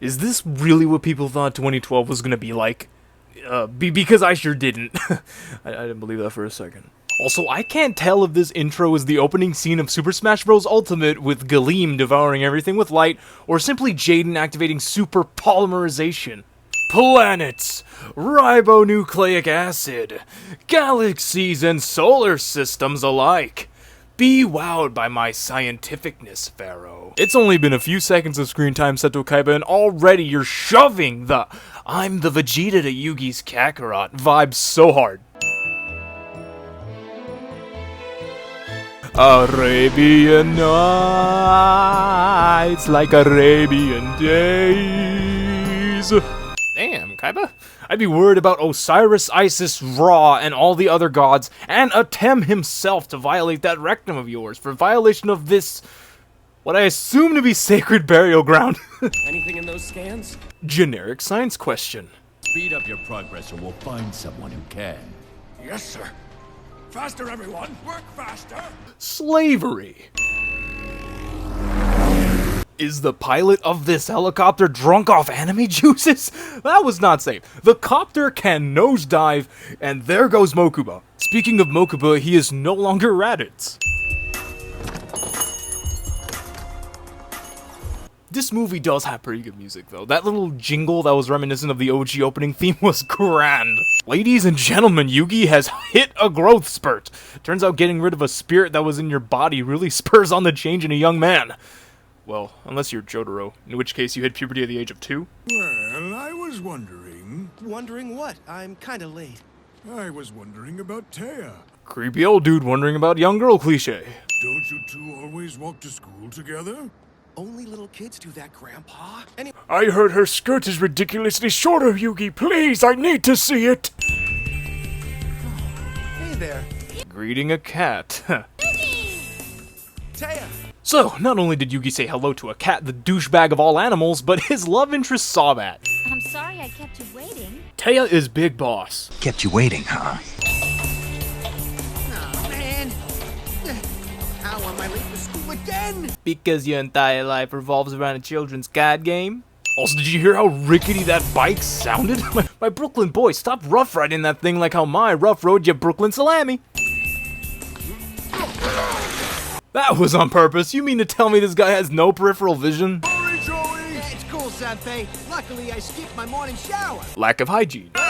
Is this really what people thought 2012 was gonna be like? Because I sure didn't. I didn't believe that for a second. Also, I can't tell if this intro is the opening scene of Super Smash Bros. Ultimate with Galeem devouring everything with light, or simply Jaden activating super polymerization. Planets, ribonucleic acid, galaxies and solar systems alike. Be wowed by my scientificness, Pharaoh. It's only been a few seconds of screen time, Seto Kaiba, and already you're shoving the I'm the Vegeta to Yugi's Kakarot vibe so hard. Arabian Nights like Arabian Days. Damn, Kaiba. I'd be worried about Osiris, Isis, Ra, and all the other gods, and Atem himself to violate that rectum of yours for violation of this, what I assume to be sacred burial ground. Anything in those scans? Generic science question. Speed up your progress or we'll find someone who can. Yes, sir. Faster, everyone! Work faster! Slavery. Is the pilot of this helicopter drunk off anime juices? That was not safe. The copter can nosedive, and there goes Mokuba. Speaking of Mokuba, he is no longer Raditz. This movie does have pretty good music, though. That little jingle that was reminiscent of the OG opening theme was grand. Ladies and gentlemen, Yugi has hit a growth spurt. Turns out getting rid of a spirit that was in your body really spurs on the change in a young man. Well, unless you're Jotaro, in which case you hit puberty at the age of 2. Well, I was wondering... Wondering what? I'm kinda late. I was wondering about Taya. Creepy old dude wondering about young girl cliche. Don't you two always walk to school together? Only little kids do that, Grandpa. I heard her skirt is ridiculously shorter, Yugi. Please, I need to see it. Hey there. Greeting a cat. Taya! So, not only did Yugi say hello to a cat, the douchebag of all animals, but his love interest saw that. I'm sorry I kept you waiting. Taya is Big Boss. Kept you waiting, huh? Oh, man. How am I late for school again? Because your entire life revolves around a children's card game. Also, did you hear how rickety that bike sounded? My Brooklyn boy, stop rough riding that thing like how my rough rode your Brooklyn salami. That was on purpose. You mean to tell me this guy has no peripheral vision? Sorry, Joey. Yeah, it's cool, Sanpei. Luckily, I skipped my morning shower. Lack of hygiene. Don't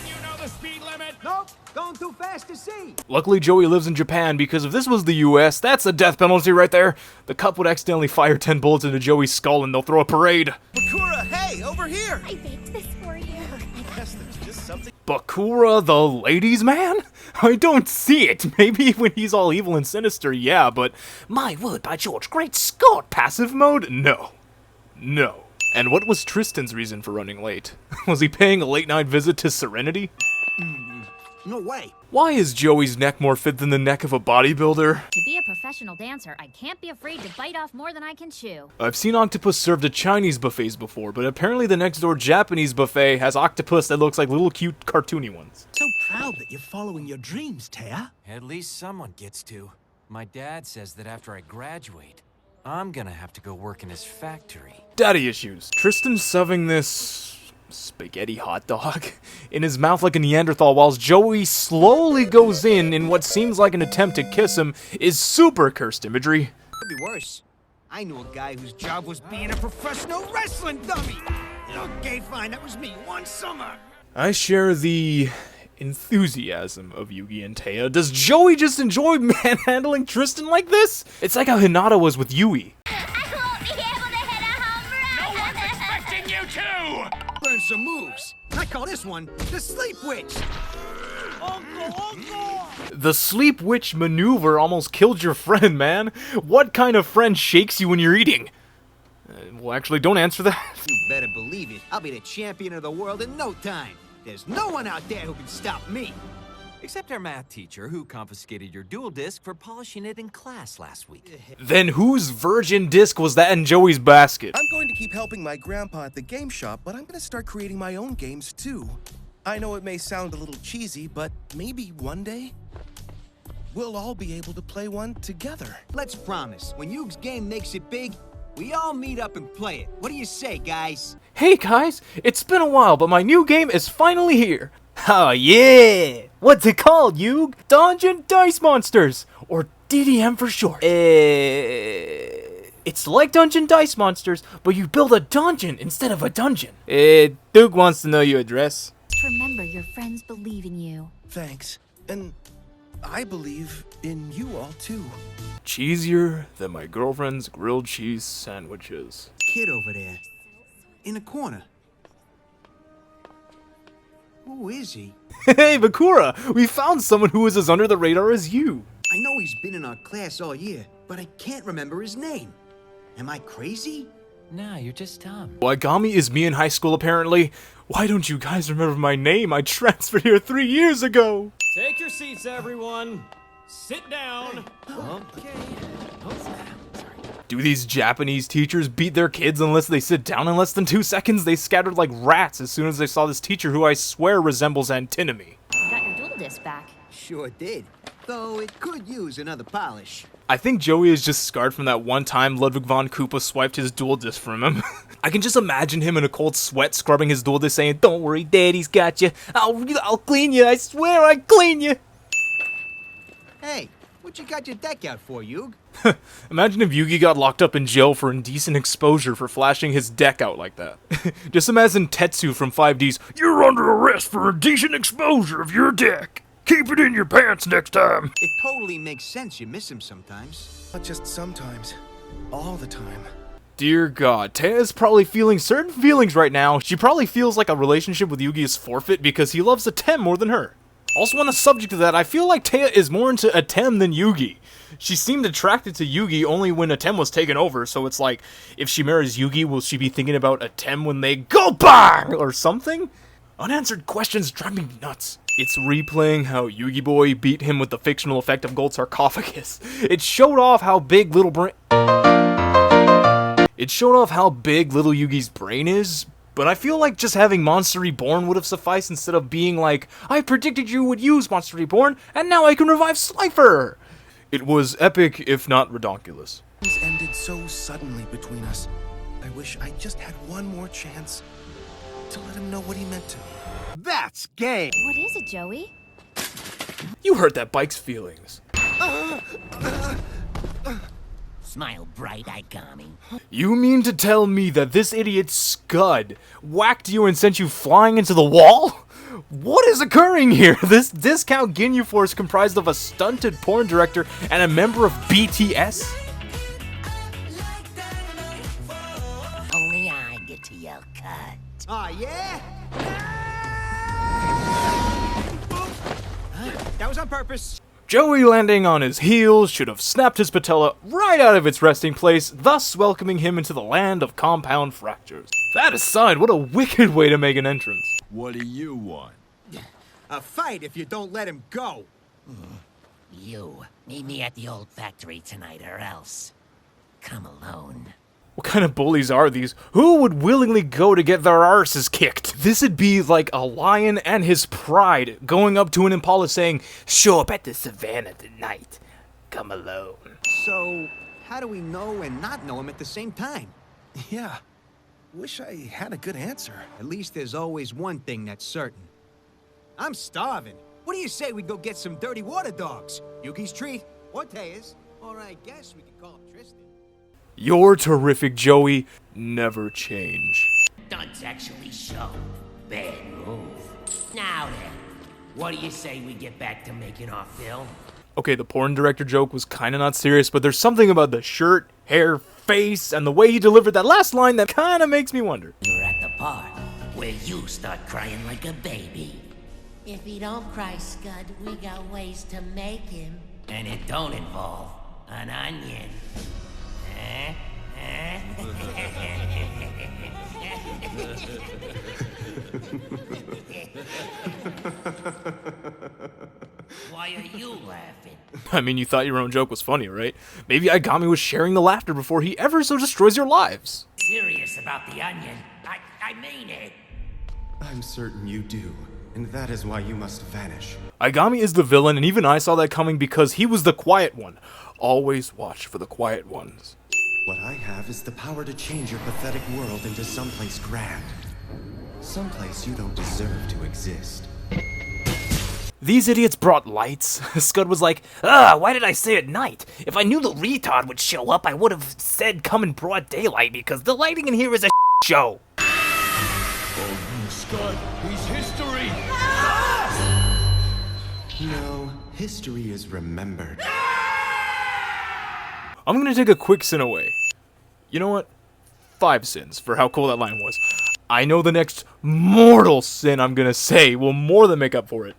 you know the speed limit? Nope, going too fast to see. Luckily, Joey lives in Japan, because if this was the US, that's a death penalty right there. The cup would accidentally fire 10 bullets into Joey's skull and they'll throw a parade. Bakura, hey, over here. I baked this for you. I guess there's just something. Bakura the ladies' man? I don't see it. Maybe when he's all evil and sinister, yeah, but my word, by George, great Scott, passive mode? No. No. And what was Tristan's reason for running late? Was he paying a late-night visit to Serenity? No way. Why is Joey's neck more fit than the neck of a bodybuilder? To be a professional dancer, I can't be afraid to bite off more than I can chew. I've seen octopus served at Chinese buffets before, but apparently the next door Japanese buffet has octopus that looks like little cute cartoony ones. So proud that you're following your dreams, Taya. At least someone gets to. My dad says that after I graduate, I'm gonna have to go work in his factory. Daddy issues. Tristan shoving this spaghetti hot dog in his mouth like a Neanderthal whilst Joey slowly goes in what seems like an attempt to kiss him is super cursed imagery. Could be worse. I knew a guy whose job was being a professional wrestling dummy. Okay, fine, that was me one summer. I share the enthusiasm of Yugi and Taya. Does Joey just enjoy manhandling Tristan like this? It's like how Hinata was with Yui. Learn some moves. I call this one the Sleep Witch. The Sleep Witch maneuver almost killed your friend, man. What kind of friend shakes you when you're eating? Well, actually, don't answer that. You better believe it. I'll be the champion of the world in no time. There's no one out there who can stop me. Except our math teacher, who confiscated your dual disc for polishing it in class last week. Then whose virgin disc was that in Joey's basket? I'm going to keep helping my grandpa at the game shop, but I'm going to start creating my own games too. I know it may sound a little cheesy, but maybe one day we'll all be able to play one together. Let's promise, when Yugi's game makes it big, We all meet up and play it. What do you say, guys? Hey guys, it's been a while, but my new game is finally here. Oh yeah! What's it called, Yug? Dungeon Dice Monsters, or DDM for short. It's like Dungeon Dice Monsters, but you build a dungeon instead of a dungeon. Duke wants to know your address. Just remember, your friends believe in you. Thanks. And I believe in you all too. Cheesier than my girlfriend's grilled cheese sandwiches. Kid over there. In the corner. Who is he? Hey, Bakura! We found someone who is as under the radar as you. I know he's been in our class all year, but I can't remember his name. Am I crazy? Nah, you're just dumb. Waigami is me in high school, apparently. Why don't you guys remember my name? I transferred here 3 years ago. Take your seats, everyone. Sit down. Do these Japanese teachers beat their kids unless they sit down in less than 2 seconds? They scattered like rats as soon as they saw this teacher who I swear resembles Antinomy. You got your dual disc back. Sure did. Though it could use another polish. I think Joey is just scarred from that one time Ludwig von Koopa swiped his dual disc from him. I can just imagine him in a cold sweat scrubbing his dual disc saying, "Don't worry, Daddy's got you. I'll clean you. I swear I clean you." Hey, what you got your deck out for, Yug? Imagine if Yugi got locked up in jail for indecent exposure for flashing his deck out like that. Just imagine Tetsu from 5D's, You're under arrest for indecent exposure of your deck. Keep it in your pants next time. It totally makes sense you miss him sometimes. Not just sometimes, all the time. Dear God, Taya is probably feeling certain feelings right now. She probably feels like a relationship with Yugi is forfeit because he loves Atem more than her. Also on the subject of that, I feel like Taya is more into Atem than Yugi. She seemed attracted to Yugi only when Atem was taken over, so it's like, if she marries Yugi, will she be thinking about Atem when they go bang or something? Unanswered questions drive me nuts. It's replaying how Yugi Boy beat him with the fictional effect of gold sarcophagus. It showed off how big little Yugi's brain is, but I feel like just having Monster Reborn would have sufficed instead of being like, I predicted you would use Monster Reborn, and now I can revive Slifer! It was epic, if not redonkulous. Things ended so suddenly between us. I wish I just had one more chance to let him know what he meant to me. That's gay! What is it, Joey? You hurt that bike's feelings. Smile bright, Aigami. You mean to tell me that this idiot Scud whacked you and sent you flying into the wall? What is occurring here? This discount Ginyu Force comprised of a stunted porn director and a member of BTS? Only I get to yell cut. Aw, yeah? That was on purpose. Joey landing on his heels should have snapped his patella right out of its resting place, thus welcoming him into the land of compound fractures. That aside, what a wicked way to make an entrance. What do you want? A fight if you don't let him go. You, meet me at the old factory tonight or else. Come alone. What kind of bullies are these? Who would willingly go to get their arses kicked? This'd be like a lion and his pride going up to an impala saying, "Show up at the savannah tonight. Come alone." So, how do we know and not know him at the same time? Yeah. Wish I had a good answer. At least there's always one thing that's certain. I'm starving. What do you say we go get some dirty water dogs? Yuki's treat, or Taya's, or I guess we could call him Tristan. You're terrific, Joey. Never change. Stunts actually show. Bad move. Now then, what do you say we get back to making our film? Okay, the porn director joke was kinda not serious, but there's something about the shirt, hair, face, and the way he delivered that last line that kinda makes me wonder. You're at the part where you start crying like a baby. If he don't cry, Scud, we got ways to make him. And it don't involve an onion. Why are you laughing? I mean, you thought your own joke was funny, right? Maybe Aigami was sharing the laughter before he ever so destroys your lives. Serious about the onion. I mean it. I'm certain you do, and that is why you must vanish. Aigami is the villain, and even I saw that coming because he was the quiet one. Always watch for the quiet ones. What I have is the power to change your pathetic world into someplace grand. Someplace you don't deserve to exist. These idiots brought lights. Scud was like, why did I say at night? If I knew the retard would show up, I would have said come in broad daylight because the lighting in here is a show. Oh, Scud, he's history! No, history is remembered. I'm gonna take a quick sin away. You know what? 5 sins for how cool that line was. I know the next mortal sin I'm gonna say will more than make up for it.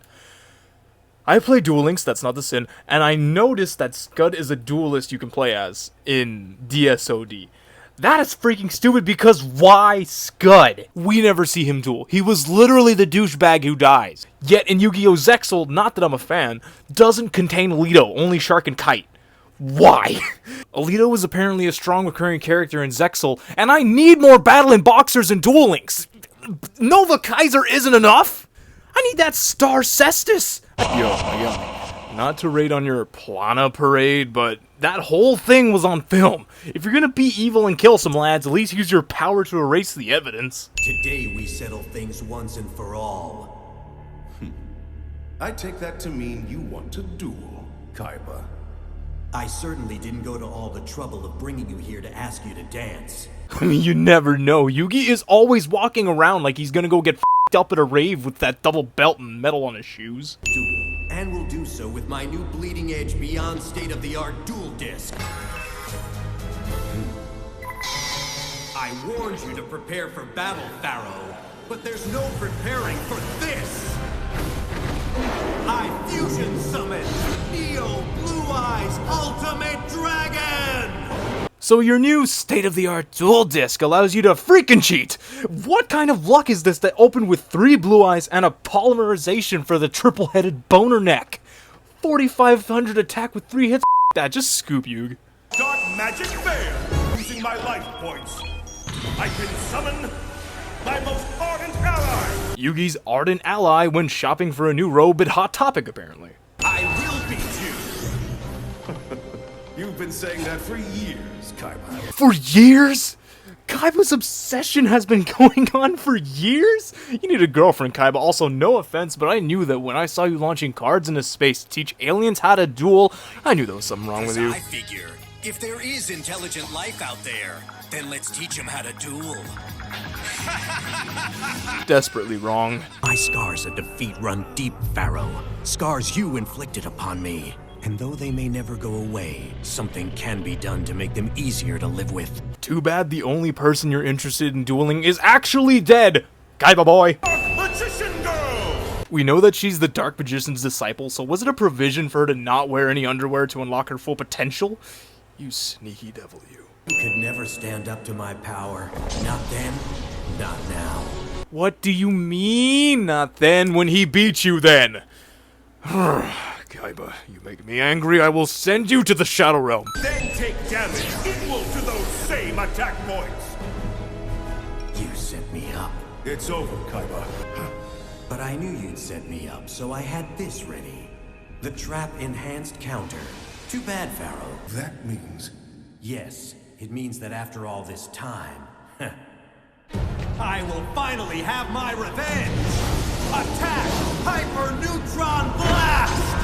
I play Duel Links, that's not the sin, and I noticed that Scud is a duelist you can play as in DSOD. That is freaking stupid because why Scud? We never see him duel. He was literally the douchebag who dies. Yet in Yu-Gi-Oh! Zexal, not that I'm a fan, doesn't contain Alito, only Shark and Kite. Why? Alito is apparently a strong recurring character in Zexal, and I need more battling boxers in Duel Links. Nova Kaiser isn't enough. I need that Star Cestus. Yo, not to raid on your Plana parade, but that whole thing was on film. If you're gonna be evil and kill some lads, at least use your power to erase the evidence. Today we settle things once and for all. I take that to mean you want to duel, Kaiba. I certainly didn't go to all the trouble of bringing you here to ask you to dance. I mean, you never know. Yugi is always walking around like he's gonna go get f***ed up at a rave with that double belt and metal on his shoes. Duel, and will do so with my new bleeding edge beyond state-of-the-art dual disc. I warned you to prepare for battle, Pharaoh, but there's no preparing for this! I fusion summon Neo Blue Eyes Ultimate Dragon! So your new state-of-the-art dual disc allows you to freaking cheat! What kind of luck is this that opened with 3 blue eyes and a polymerization for the triple-headed boner neck? 4,500 attack with 3 hits. That just scoop you. Dark magic fair! Using my life points, I can summon my most ardent ally! Yugi's ardent ally when shopping for a new robe at Hot Topic, apparently. I will beat you! You've been saying that for years, Kaiba. For years? Kaiba's obsession has been going on for years? You need a girlfriend, Kaiba. Also, no offense, but I knew that when I saw you launching cards into space to teach aliens how to duel, I knew there was something wrong with you. I figure, if there is intelligent life out there, then let's teach them how to duel. Desperately wrong. My scars of defeat run deep, Pharaoh. Scars you inflicted upon me. And though they may never go away, something can be done to make them easier to live with. Too bad the only person you're interested in dueling is actually dead! Kaiba boy! Magician Girl! We know that she's the Dark Magician's disciple, so was it a provision for her to not wear any underwear to unlock her full potential? You sneaky devil, you. You could never stand up to my power. Not then, not now. What do you mean, not then, when he beat you then? Kaiba, you make me angry, I will send you to the Shadow Realm. Then take damage equal to those same attack points! You set me up. It's over, Kaiba. But I knew you'd set me up, so I had this ready. The trap-enhanced counter. Too bad, Pharaoh. That means... Yes, it means that after all this time, I will finally have my revenge! Attack! Hyper Neutron Blast!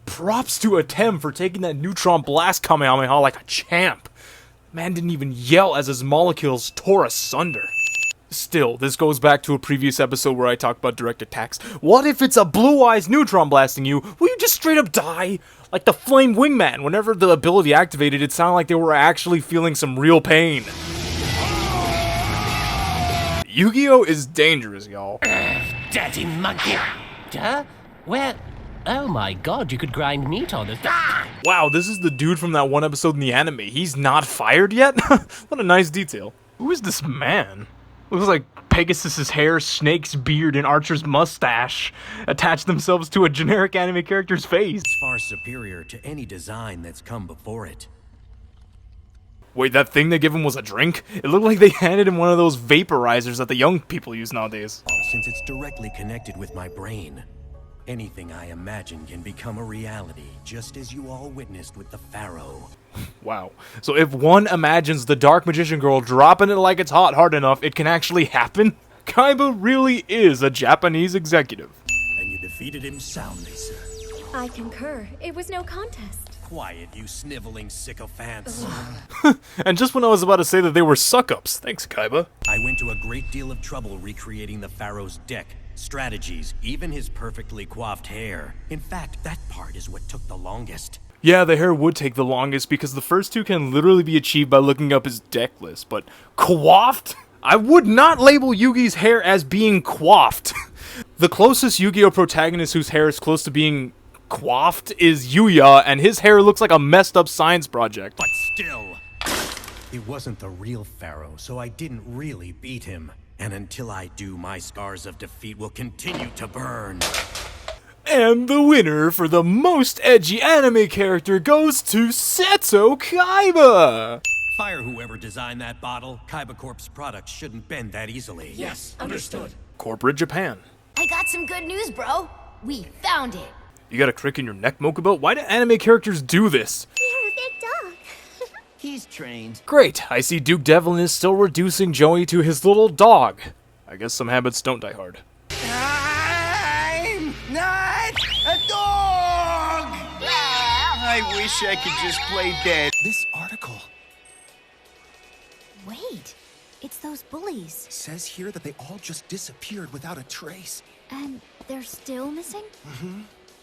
Props to Atem for taking that Neutron Blast Kamehameha like a champ. Man didn't even yell as his molecules tore asunder. Still, this goes back to a previous episode where I talked about direct attacks. What if it's a Blue Eyes Neutron blasting you? Will you just straight up die? Like the Flame Wingman, whenever the ability activated, it sounded like they were actually feeling some real pain. Yu-Gi-Oh! Is dangerous, y'all. Dirty monkey. Huh? Where? Oh my god, you could grind meat on it. Ah! Wow, this is the dude from that one episode in the anime. He's not fired yet? What a nice detail. Who is this man? Looks like Pegasus's hair, Snake's beard, and Archer's mustache attach themselves to a generic anime character's face. It's far superior to any design that's come before it. Wait, that thing they give him was a drink? It looked like they handed him one of those vaporizers that the young people use nowadays. Since it's directly connected with my brain, anything I imagine can become a reality, just as you all witnessed with the Pharaoh. Wow. So if one imagines the Dark Magician Girl dropping it like it's hot hard enough, it can actually happen? Kaiba really is a Japanese executive. And you defeated him soundly, sir. I concur. It was no contest. Quiet, you sniveling sycophants. And just when I was about to say that they were suck-ups, thanks Kaiba. I went to a great deal of trouble recreating the Pharaoh's deck, strategies, even his perfectly coiffed hair. In fact, that part is what took the longest. Yeah, the hair would take the longest because the first two can literally be achieved by looking up his deck list, but coiffed? I would not label Yugi's hair as being coiffed. The closest Yu-Gi-Oh protagonist whose hair is close to being coiffed is Yuya, and his hair looks like a messed up science project. But still, it wasn't the real Pharaoh, so I didn't really beat him. And until I do, my scars of defeat will continue to burn. And the winner for the most edgy anime character goes to Seto Kaiba! Fire whoever designed that bottle. Kaiba Corp's products shouldn't bend that easily. Yes, understood. Corporate Japan. I got some good news, bro. We found it. You got a crick in your neck, Mokuba? Why do anime characters do this? You're a big dog. He's trained. Great, I see Duke Devlin is still reducing Joey to his little dog. I guess some habits don't die hard. I'm not a dog! I wish I could just play dead. This article Wait, it's those bullies. says here that they all just disappeared without a trace. And they're still missing?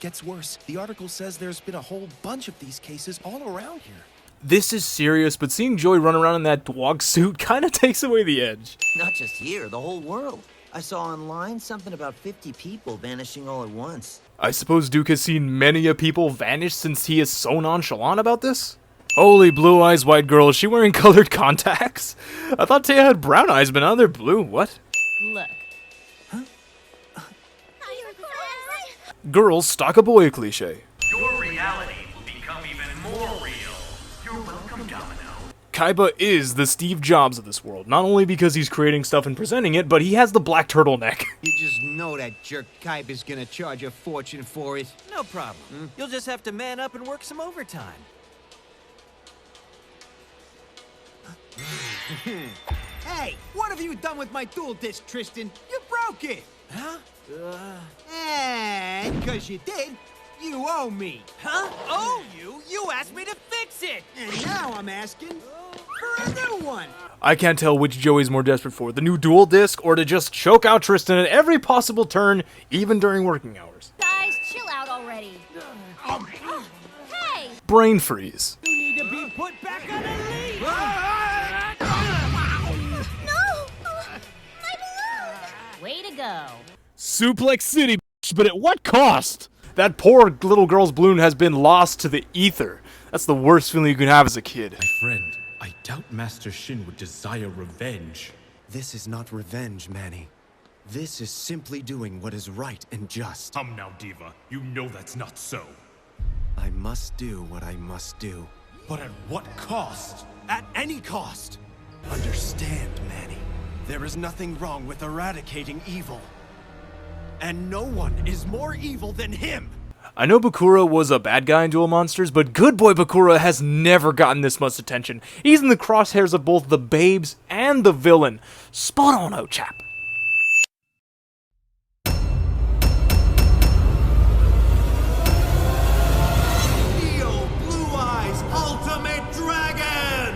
Gets worse. The article says there's been a whole bunch of these cases all around here. This is serious, but seeing Joey run around in that dog suit kind of takes away the edge. Not just here, the whole world. I saw online something about 50 people vanishing all at once. I suppose Duke has seen many a people vanish since he is so nonchalant about this? Holy blue eyes, white girl, is she wearing colored contacts? I thought Taya had brown eyes, but now they're blue. What? Look. Girls stalk a boy cliche. Your reality will become even more real. You're welcome, Domino. Kaiba is the Steve Jobs of this world, not only because he's creating stuff and presenting it, but he has the black turtleneck. You just know that jerk Kaiba's gonna charge a fortune for it. No problem. You'll just have to man up and work some overtime. Hey, what have you done with my dual disc, Tristan? You broke it! Huh? And because you did, you owe me. Huh? Oh, you asked me to fix it! And now I'm asking for a new one. I can't tell which Joey's more desperate for, the new dual disc or to just choke out Tristan at every possible turn, even during working hours. Guys, chill out already. Hey! Brain freeze. You need to be put back on a lead. No! My balloon! Way to go. Suplex City, but at what cost? That poor little girl's balloon has been lost to the ether. That's the worst feeling you can have as a kid. My friend, I doubt Master Shin would desire revenge. This is not revenge, Manny. This is simply doing what is right and just. Come now, Diva. You know that's not so. I must do what I must do. But at what cost? At any cost! Understand, Manny. There is nothing wrong with eradicating evil. And no one is more evil than him! I know Bakura was a bad guy in Duel Monsters, but good boy Bakura has never gotten this much attention. He's in the crosshairs of both the babes and the villain. Spot on, oh chap. Neo Blue Eyes Ultimate Dragon!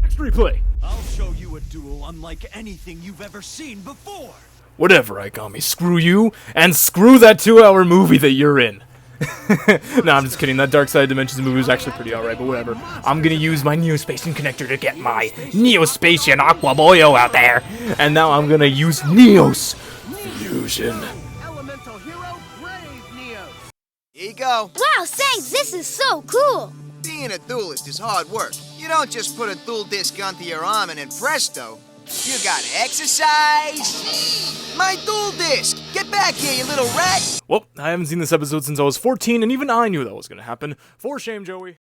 Next replay. I'll show you a duel unlike anything you've ever seen before! Whatever, Aikami, screw you, and screw that 2-hour movie that you're in. No, I'm just kidding, that Dark Side of Dimensions movie was actually pretty alright, but whatever. I'm gonna use my Neospatian connector to get my Neospatian Aqua Boyo out there, and now I'm gonna use Neos Fusion. Elemental hero, brave Neo. Here you go. Wow, thanks! This is so cool! Being a duelist is hard work. You don't just put a dual disc onto your arm and then presto. You gotta exercise. My dual disc. Get Get back here, you little rat! Well, I haven't seen this episode since I was 14, and even I knew that was gonna happen. For shame, Joey.